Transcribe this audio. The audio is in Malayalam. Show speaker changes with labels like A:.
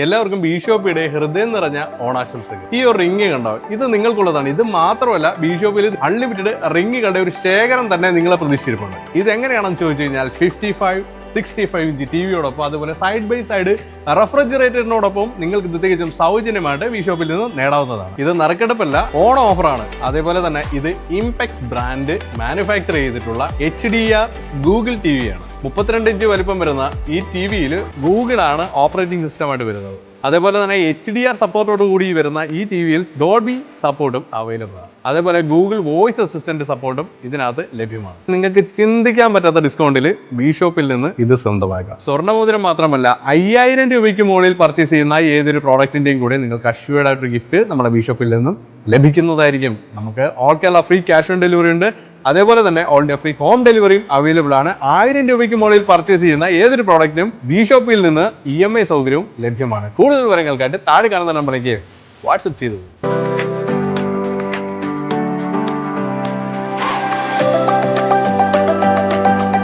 A: എല്ലാവർക്കും ബി ഷോപ്പിയുടെ ഹൃദയം നിറഞ്ഞ ഓണാശംസകൾ. ഈ ഒരു റിങ് കണ്ടോ, ഇത് നിങ്ങൾക്കുള്ളതാണ്. ഇത് മാത്രമല്ല, ബി ഷോപ്പിൽ അൺലിമിറ്റഡ് റിങ്ങുകളുടെ ഒരു ശേഖരം തന്നെ നിങ്ങളെ പ്രതീക്ഷിച്ചിരിപ്പുണ്ട്. ഇത് എങ്ങനെയാണെന്ന് ചോദിച്ചു കഴിഞ്ഞാൽ 55-65 ഇഞ്ച് ടിവിയോടൊപ്പം അതുപോലെ സൈഡ് ബൈ സൈഡ് റെഫ്രിജറേറ്ററിനോടൊപ്പം നിങ്ങൾക്ക് ഇത് തികച്ചും സൗജന്യമായിട്ട് ബി ഷോപ്പിൽ നിന്ന് നേടാവുന്നതാണ്. ഇത് നറുക്കെടുപ്പല്ല, ഓണ ഓഫറാണ്. അതേപോലെ തന്നെ ഇത് ഇംപെക്സ് ബ്രാൻഡ് മാനുഫാക്ചർ ചെയ്തിട്ടുള്ള HDR ഗൂഗിൾ ടി വിയാണ്. 32 ഇഞ്ച് വലിപ്പം വരുന്ന ഈ ടി വിയിൽ ഗൂഗിളാണ് ഓപ്പറേറ്റിംഗ് സിസ്റ്റമായിട്ട് വരുന്നത്. അതേപോലെ തന്നെ HDR സപ്പോർട്ടോട് കൂടി വരുന്ന ഈ ടി വിയിൽ ഡോൾബി സപ്പോർട്ടും അവൈലബിൾ ആണ്. അതേപോലെ ഗൂഗിൾ വോയിസ് അസിസ്റ്റന്റ് സപ്പോർട്ടും ഇതിനകത്ത് ലഭ്യമാണ്. നിങ്ങൾക്ക് ചിന്തിക്കാൻ പറ്റാത്ത ഡിസ്കൗണ്ടിൽ ബി ഷോപ്പിൽ നിന്ന് ഇത് സ്വന്തമാക്കാം. സ്വർണ്ണമോതിരം മാത്രമല്ല, 5000 രൂപയ്ക്ക് മുകളിൽ പർച്ചേസ് ചെയ്യുന്ന ഏതൊരു പ്രോഡക്റ്റിന്റെയും കൂടെ നിങ്ങൾക്ക് അഷ്യൂർഡ് ആയിട്ടൊരു ഗിഫ്റ്റ് നമ്മുടെ ബി ഷോപ്പിൽ നിന്നും ലഭിക്കുന്നതായിരിക്കും. നമുക്ക് all Kerala free cash on delivery ഉണ്ട്. അതേപോലെ തന്നെ ഓൾ ഇന്ത്യ ഫ്രീ ഹോം ഡെലിവറിയും അവൈലബിൾ ആണ്. 1000 രൂപയ്ക്ക് മുകളിൽ പർച്ചേസ് ചെയ്യുന്ന ഏതൊരു പ്രോഡക്റ്റിനും ബി ഷോപ്പിൽ നിന്ന് EMI സൗകര്യവും ലഭ്യമാണ്. കൂടുതൽ വിവരങ്ങൾക്കായിട്ട് താഴെ കാണുന്ന നമ്പറിലേക്ക് വാട്സ്ആപ്പ് ചെയ്തു.